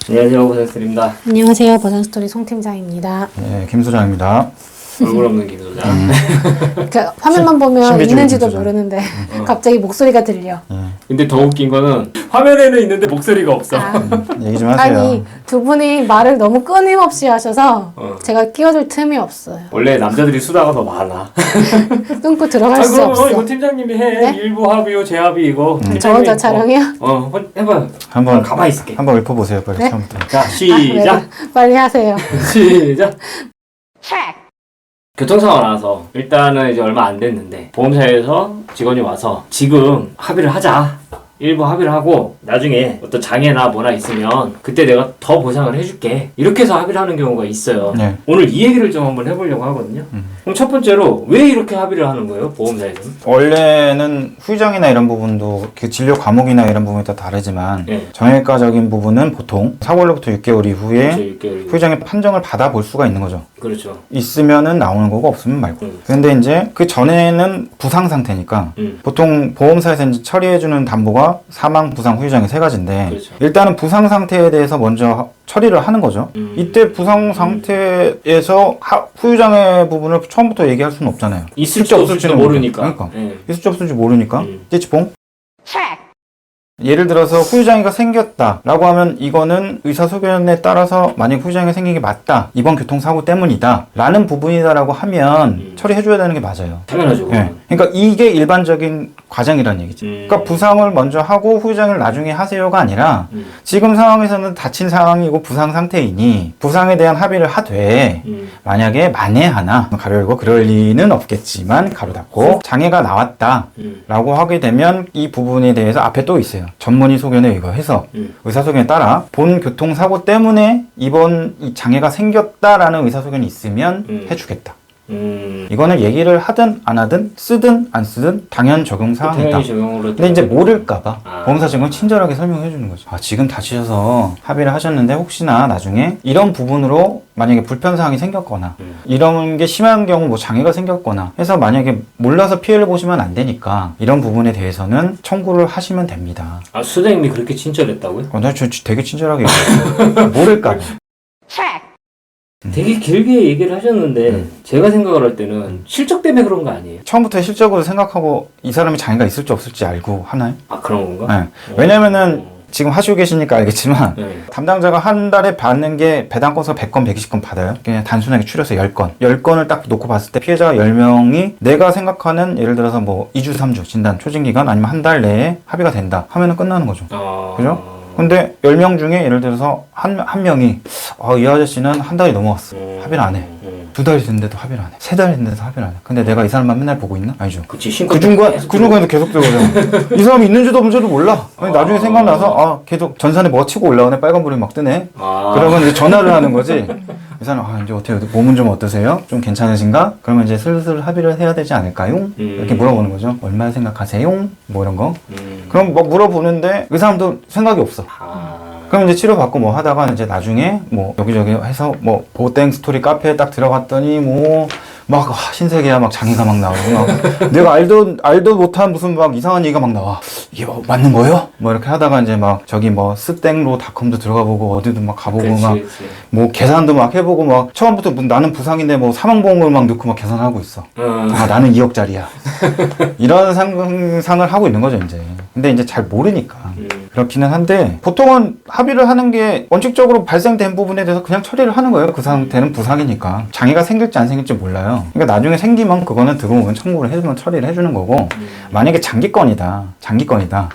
안녕하세요, 보상스토리입니다. 안녕하세요. 보상스토리 송팀장입니다. 네, 김 소장입니다. 얼굴 없는 김 소장. 그 화면만 보면 신비주의 있는지도 김소장. 모르는데 갑자기 목소리가 들려. 근데 더 웃긴 거는 화면에는 있는데 목소리가 없어. 얘기 좀 하세요. 아니 두 분이 말을 너무 끊임없이 하셔서 제가 끼어들 틈이 없어요. 원래 남자들이 수다가 더 많아. 끊고 들어갈 수 그럼 없어. 이거 팀장님이 해. 네? 일부 합의요, 재합의 이거. 저 혼자 촬영해요? 한번 해봐요. 한번 가만히 있을게. 한번 읊어보세요, 빨리 네? 처음부터. 자, 시작. 빨리 하세요. 시작. 교통사고 나서 일단은 이제 얼마 안 됐는데 보험사에서 직원이 와서 지금 합의를 하자. 일부 합의를 하고 나중에 어떤 장애나 뭐나 있으면 그때 내가 더 보상을 해줄게. 이렇게 해서 합의를 하는 경우가 있어요. 네. 오늘 이 얘기를 좀 한번 해보려고 하거든요. 그럼 첫 번째로 왜 이렇게 합의를 하는 거예요? 보험사에서는? 원래는 후유장이나 이런 부분도 그 진료 과목이나 이런 부분이 다 다르지만 네. 정형외과적인 부분은 보통 사고로부터 6개월 이후에 그렇죠, 6개월. 후유장의 판정을 받아볼 수가 있는 거죠. 그렇죠. 있으면은 나오는 거고 없으면 말고. 근데 이제 그 전에는 부상 상태니까 보통 보험사에서 이제 처리해주는 담보가 사망, 부상, 후유장이 세 가지인데 그렇죠. 일단은 부상 상태에 대해서 먼저 처리를 하는 거죠. 이때 부상 상태에서 후유장의 부분을 처음부터 얘기할 수는 없잖아요. 있을지 없을지는 모르니까. 그러니까. 네. 있을지 없을지 모르니까. 찌찌뽕. 예를 들어서 후유장애가 생겼다라고 하면 이거는 의사소견에 따라서 만약 후유장애가 생긴 게 맞다. 이번 교통사고 때문이다. 라는 부분이다라고 하면 처리해줘야 되는 게 맞아요. 당연하죠. 네. 그러니까 이게 일반적인 과정이라는 얘기죠. 그러니까 부상을 먼저 하고 후유장애를 나중에 하세요가 아니라 지금 상황에서는 다친 상황이고 부상 상태이니 부상에 대한 합의를 하되 만약에 만에 하나 가로 열고 그럴 리는 없겠지만 가로 닫고 장애가 나왔다라고 하게 되면 이 부분에 대해서 앞에 또 있어요. 전문의 소견에 의거해서 의사소견에 따라 본 교통사고 때문에 이번 이 장애가 생겼다라는 의사소견이 있으면 해주겠다. 이거는 얘기를 하든 안 하든 쓰든 안 쓰든 당연 적용 사항이다. 당연히 적용으로. 근데 이제 모를까봐 아. 보험사 직원 친절하게 설명해 주는 거죠. 아, 지금 다치셔서 합의를 하셨는데 혹시나 나중에 이런 부분으로 만약에 불편사항이 생겼거나 이런 게 심한 경우 뭐 장애가 생겼거나 해서 만약에 몰라서 피해를 보시면 안 되니까 이런 부분에 대해서는 청구를 하시면 됩니다. 아, 수장님이 그렇게 친절했다고요? 나 되게 친절하게 얘기했어요. 모를까봐. 되게 길게 얘기를 하셨는데 제가 생각을 할 때는 실적 때문에 그런 거 아니에요? 처음부터 실적으로 생각하고 이 사람이 장애가 있을지 없을지 알고 하나요? 아, 그런 건가? 네. 왜냐면은 지금 하시고 계시니까 알겠지만 네. 담당자가 한 달에 받는 게 배당 건수가 100건, 120건 받아요. 그냥 단순하게 추려서 10건. 10건을 딱 놓고 봤을 때 피해자가 10명이 내가 생각하는 예를 들어서 뭐 2주, 3주 진단 초진기간 아니면 한 달 내에 합의가 된다 하면은 끝나는 거죠. 그죠? 근데 10명 중에 예를 들어서 한 명이 이 아저씨는 한 달이 넘어갔어. 합의를 안 해. 2달이 됐는데도 합의를 안 해. 3달 됐는데도 합의를 안 해. 근데 내가 이 사람만 맨날 보고 있나? 아니죠. 그치, 그 중간에도 계속 들어오잖아. 이 사람이 있는지도 없는지도 몰라. 아니, 나중에 생각나서, 계속 전산에 뭐가 치고 올라오네. 빨간불이 막 뜨네. 그러면 이제 전화를 하는 거지. 이 사람, 이제 어때요? 몸은 좀 어떠세요? 좀 괜찮으신가? 그러면 이제 슬슬 합의를 해야 되지 않을까요? 이렇게 물어보는 거죠. 얼마 생각하세요? 뭐 이런 거. 그럼 뭐 물어보는데 그 사람도 생각이 없어. 그럼 이제 치료받고 뭐 하다가 이제 나중에 뭐 여기저기 해서 뭐 보땡 스토리 카페에 딱 들어갔더니 뭐 막 신세계야 막 장애가 막 나오고 막 내가 알도 못한 무슨 막 이상한 얘기가 막 나와. 이게 뭐 맞는 거예요? 뭐 이렇게 하다가 이제 막 저기 뭐 스땡로닷컴도 들어가 보고 어디도 막 가보고 막 뭐 계산도 막 해보고 막 처음부터 나는 부상인데 뭐 사망보험을 막 넣고 막 계산하고 있어. 나는 2억짜리야. 이런 상상을 하고 있는 거죠 이제. 근데 이제 잘 모르니까. 그렇기는 한데 보통은 합의를 하는 게 원칙적으로 발생된 부분에 대해서 그냥 처리를 하는 거예요. 그 상태는 부상이니까. 장애가 생길지 안 생길지 몰라요. 그러니까 나중에 생기면 그거는 들어오면 청구를 해주면 처리를 해주는 거고 만약에 장기권이다.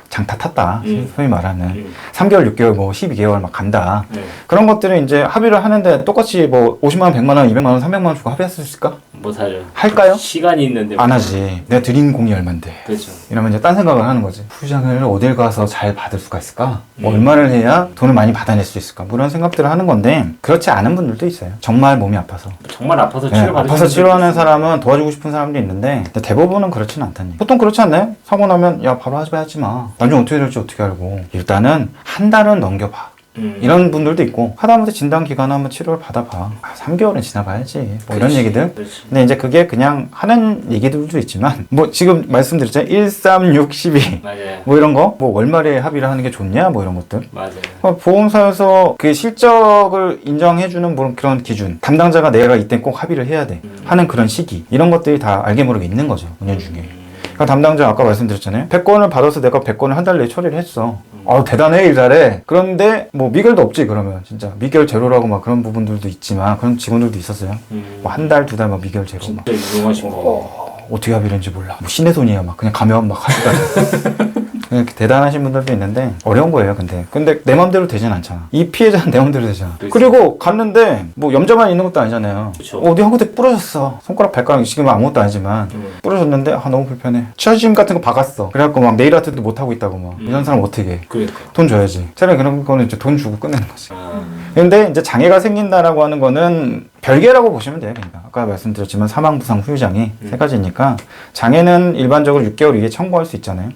장타 탔다. 소위 말하는 3개월, 6개월, 뭐 12개월 막 간다. 그런 것들은 이제 합의를 하는데 똑같이 뭐 50만 원, 100만 원, 200만 원, 300만 원 주고 합의할 수 있을까? 못하죠. 할까요? 시간이 있는데. 안 하지. 내가 드린 공이 얼만데. 그렇죠. 이러면 이제 딴 생각을 하는 거지. 후장을 어딜 가서 잘 받을 수가 있을까? 뭐 얼마를 해야 돈을 많이 받아낼 수 있을까? 뭐 이런 생각들을 하는 건데 그렇지 않은 분들도 있어요. 정말 몸이 아파서. 정말 아파서 치료받는 아파서 치료하는 사람은 도와주고 싶은 사람도 있는데 근데 대부분은 그렇지는 않다니. 보통 그렇지 않나요? 사고 나면 야 바로 하지 마. 나중에 어떻게 될지 어떻게 알고. 일단은 한 달은 넘겨봐. 이런 분들도 있고 하다못해 진단기간 한번 치료를 받아봐. 3개월은 지나봐야지. 뭐 이런 그렇지, 얘기들. 그렇지. 근데 이제 그게 그냥 하는 얘기들도 있지만 뭐 지금 말씀드렸잖아요. 1, 3, 6, 12 맞아요. 뭐 이런 거, 뭐 월말에 합의를 하는 게 좋냐, 뭐 이런 것들. 맞아요. 보험사에서 그 실적을 인정해주는 뭐 그런 기준, 담당자가 내가 이때 꼭 합의를 해야 돼 하는 그런 시기, 이런 것들이 다 알게 모르게 있는 거죠, 운영 중에. 그러니까 담당자 아까 말씀드렸잖아요. 100건을 받아서 내가 100건을 한 달 내에 처리를 했어. 대단해, 일 잘해. 그런데 뭐 미결도 없지, 그러면 진짜 미결 제로라고 막 그런 부분들도 있지만 그런 직원들도 있었어요. 뭐 한 달, 두 달 막 미결 제로 막. 진짜 유용하신 거. 어떻게 합의를 했는지 몰라. 뭐 신의 손이야. 막 그냥 가면 막 하기까지. 이렇게 대단하신 분들도 있는데 어려운 거예요. 근데 내 맘대로 되진 않잖아. 이 피해자는 내 맘대로 되잖아. 그렇지. 그리고 갔는데 뭐 염자만 있는 것도 아니잖아요. 그쵸. 어디 한 군데 부러졌어. 손가락 발가락 지금 아무것도 아니지만 부러졌는데 너무 불편해. 치아짐 같은 거 박았어. 그래갖고 막 네일 아트도 못 하고 있다고 막 이런 사람 어떻게 해? 그러니까. 돈 줘야지. 차라리 그런 거는 이제 돈 주고 끝내는 거지. 아, 근데 이제 장애가 생긴다라고 하는 거는 별개라고 보시면 돼요. 그러니까 아까 말씀드렸지만 사망부상 후유장애 세 가지니까 장애는 일반적으로 6개월 이에 청구할 수 있잖아요.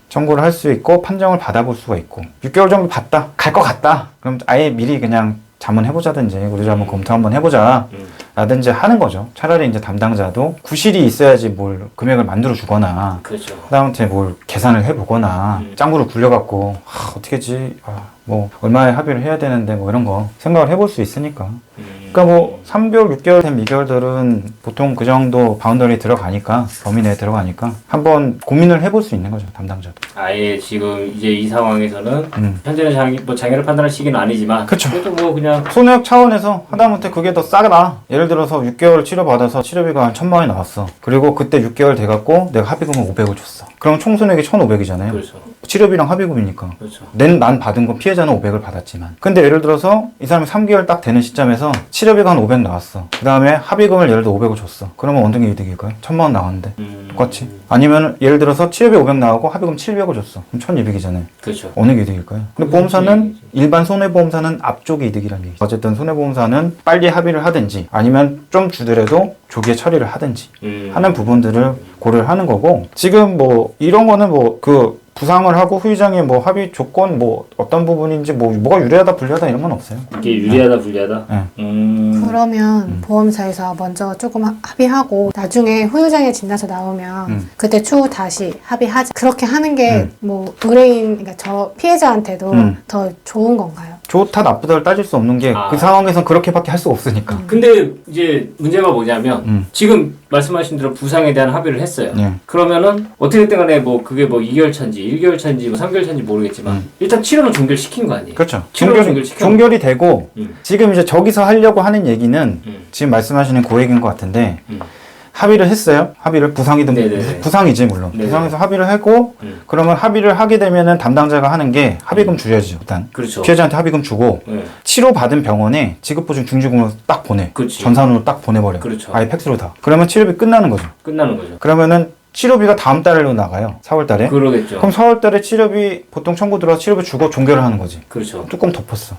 청구를 할 수 있고 판정을 받아볼 수가 있고 6개월 정도 받다 갈 것 같다 그럼 아예 미리 그냥 자문해보자든지 우리도 한번 검토 한번 해보자 라든지 하는 거죠. 차라리 이제 담당자도 구실이 있어야지 뭘 금액을 만들어 주거나 그렇죠. 그다음에 뭘 계산을 해보거나 짱구를 굴려갖고 어떻게 했지 뭐 얼마에 합의를 해야 되는데 뭐 이런 거 생각을 해볼 수 있으니까. 그러니까 뭐 3개월, 6개월 된 미결들은 보통 그 정도 바운더리에 들어가니까 범위 내에 들어가니까 한번 고민을 해볼 수 있는 거죠, 담당자도. 아예 지금 이제 이 상황에서는 현재는 장애를 판단할 시기는 아니지만 그쵸. 그래도 뭐 그냥 손해역 차원에서 하다못해 그게 더 싸다. 예를 들어서 6개월 치료받아서 치료비가 한 1,000만 원이 나왔어. 그리고 그때 6개월 돼갖고 내가 합의금을 500을 줬어. 그럼 총 손해액이 1,500이잖아요. 그렇죠. 치료비랑 합의금이니까. 그렇죠. 난 받은 건 피해자는 500을 받았지만. 근데 예를 들어서 이 사람이 3개월 딱 되는 시점에서 치료비가 한 500 나왔어. 그 다음에 합의금을 예를 들어 500을 줬어. 그러면 어느 게 이득일까요? 1,000만 원 나왔는데. 똑같이. 아니면 예를 들어서 치료비 500 나오고 합의금 700을 줬어. 그럼 1,200이잖아요. 그렇죠. 어느 게 이득일까요? 근데 보험사는 일반 손해보험사는 앞쪽이 이득이라는 얘기죠. 어쨌든 손해보험사는 빨리 합의를 하든지 아니면 좀 주더라도 조기에 처리를 하든지 하는 부분들을 고려를 하는 거고 지금 뭐 이런 거는 뭐 그 부상을 하고 후유장애 뭐 합의 조건 뭐 어떤 부분인지 뭐 뭐가 유리하다 불리하다 이런 건 없어요. 이게 유리하다 불리하다. 그러면 보험사에서 먼저 조금 합의하고 나중에 후유장애 진단서 나오면 그때 추후 다시 합의하자. 그렇게 하는 게 뭐 의뢰인 그러니까 저 피해자한테도 더 좋은 건가요? 좋다 나쁘다를 따질 수 없는 게 그 상황에선 그렇게밖에 할 수가 없으니까. 근데 이제 문제가 뭐냐면 지금 말씀하신 대로 부상에 대한 합의를 했어요. 그러면은 어떻게 됐든 간에 뭐 그게 뭐 2개월 차인지 1개월 차인지 뭐 3개월 차인지 모르겠지만 일단 치료는 종결시킨 거 아니에요? 그렇죠. 치료는 종결시켜. 종결이 되고 지금 이제 저기서 하려고 하는 얘기는 지금 말씀하시는 그 얘기인 것 같은데 합의를 했어요. 합의를 부상이든 네네네. 부상이지 물론. 네네. 부상에서 합의를 하고 그러면 합의를 하게 되면은 담당자가 하는 게 합의금 줄여야죠. 일단 그렇죠. 피해자한테 합의금 주고 네. 치료 받은 병원에 지급보증 중지금으로 딱 보내. 그렇지. 전산으로 딱 보내버려. 그렇죠. 아예 팩스로 다. 그러면 치료비 끝나는 거죠. 끝나는 거죠. 그러면은 치료비가 다음 달로 나가요. 4월 달에. 그러겠죠. 그럼 4월 달에 치료비 보통 청구 들어와서 치료비 주고 종결을 하는 거지. 그렇죠. 뚜껑 덮었어.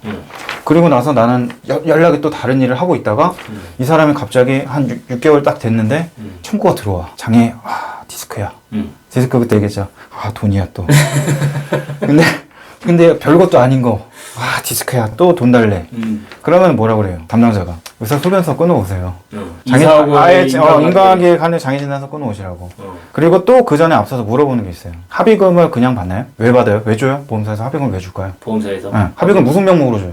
그리고 나서 나는 연락이 또 다른 일을 하고 있다가 이 사람이 갑자기 한 6개월 딱 됐는데 청구가 들어와. 장애, 디스크야. 디스크 그때 얘기했죠. 돈이야 또. 근데 별것도 아닌 거. 디스크야. 또 돈 달래. 그러면 뭐라 그래요? 담당자가. 의사 소견서 끊어오세요. 이사하고 아예 인과관계에 관해 장애진단서 끊어오시라고. 그리고 또 그 전에 앞서서 물어보는 게 있어요. 합의금을 그냥 받나요? 왜 받아요? 왜 줘요? 보험사에서 합의금을 왜 줄까요? 보험사에서? 합의금 무슨 명목으로 줘요?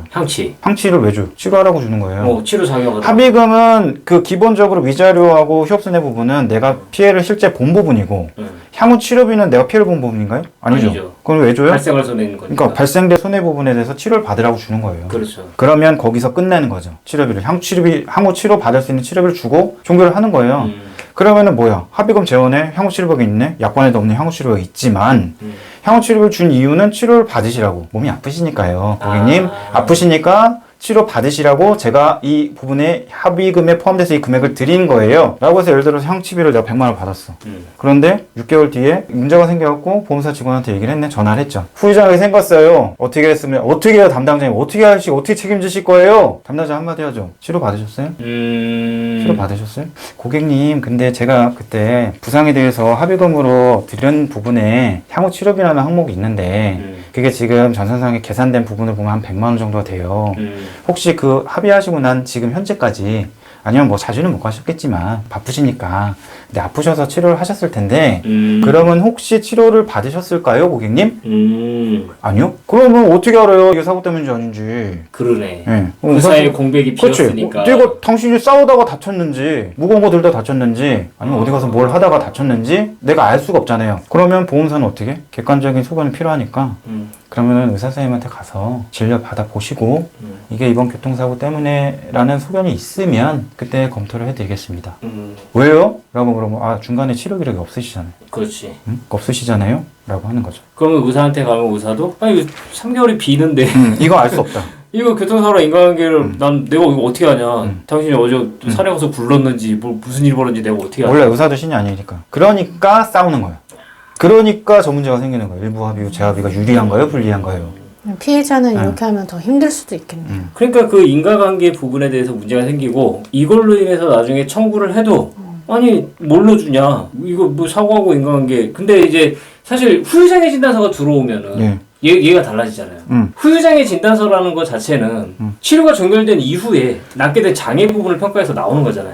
항치를 왜 줘요? 치료하라고 주는 거예요. 치료 자격하다. 합의금은 그 기본적으로 위자료하고 휴업손해 부분은 내가 피해를 실제 본 부분이고 향후 치료비는 내가 피해를 본 부분인가요? 아니죠. 그럼 왜 줘요? 발생을 손해는 거니까. 그러니까 발생된 손해 부분에 대해서 치료를 받으라고 주는 거예요. 그렇죠. 그러면 거기서 끝내는 거죠. 치료비를 향후 치료 받을 수 있는 치료비를 주고 종결을 하는 거예요. 그러면은 뭐야? 합의금 재원에 향후 치료비가 있네? 약관에도 없는 향후 치료비가 있지만 향후 치료비를 준 이유는 치료를 받으시라고. 몸이 아프시니까요. 고객님 아프시니까 치료 받으시라고 제가 이 부분에 합의금에 포함돼서 이 금액을 드린 거예요. 라고 해서 예를 들어서 향치비를 내가 100만 원 받았어. 그런데 6개월 뒤에 문제가 생겨갖고 보험사 직원한테 얘기를 했네. 전화를 했죠. 후유장애 생겼어요. 어떻게 했으면 어떻게 해요 담당자님. 어떻게 책임지실 거예요? 담당자 한마디 하죠. 치료 받으셨어요? 치료 받으셨어요? 고객님 근데 제가 그때 부상에 대해서 합의금으로 드린 부분에 향후 치료비라는 항목이 있는데 그게 지금 전산상에 계산된 부분을 보면 한 100만 원 정도가 돼요. 혹시 그 합의하시고 난 지금 현재까지 아니면 뭐 자주는 못 가셨겠지만 바쁘시니까 근데 아프셔서 치료를 하셨을 텐데 그러면 혹시 치료를 받으셨을까요, 고객님? 아니요? 그러면 어떻게 알아요? 이게 사고 때문인지 아닌지. 그러네. 예. 그 사이에 공백이 그렇지. 비었으니까. 이거 당신이 싸우다가 다쳤는지 무거운 거 들다 다쳤는지 아니면 어디 가서 뭘 하다가 다쳤는지 내가 알 수가 없잖아요. 그러면 보험사는 어떻게? 객관적인 소견이 필요하니까 그러면은 의사 선생님한테 가서 진료 받아 보시고 이게 이번 교통사고 때문에라는 소견이 있으면 그때 검토를 해드리겠습니다. 왜요? 라고 물어보면 아 중간에 치료 기록이 없으시잖아요. 그렇지. 없으시잖아요? 라고 하는 거죠. 그러면 의사한테 가면 의사도 아니 이거 3개월이 비는데 이거 알 수 없다. 이거 교통사고랑 인간관계를 난 내가 이거 어떻게 하냐. 당신이 어제 산에 가서 굴렀는지 뭐 무슨 일이 벌었는지 내가 어떻게 하냐. 원래 의사도 신이 아니니까. 그러니까 싸우는 거예요. 그러니까 저 문제가 생기는 거예요. 일부 합의, 재합의가 유리한가요? 불리한가요? 피해자는 이렇게 하면 더 힘들 수도 있겠네요. 그러니까 그 인과관계 부분에 대해서 문제가 생기고 이걸로 인해서 나중에 청구를 해도 아니 뭘로 주냐 이거 뭐 사고하고 인과관계 근데 이제 사실 후유장애 진단서가 들어오면은 얘가 달라지잖아요. 후유장애 진단서라는 것 자체는 치료가 종결된 이후에 낫게 된 장애 부분을 평가해서 나오는 거잖아요.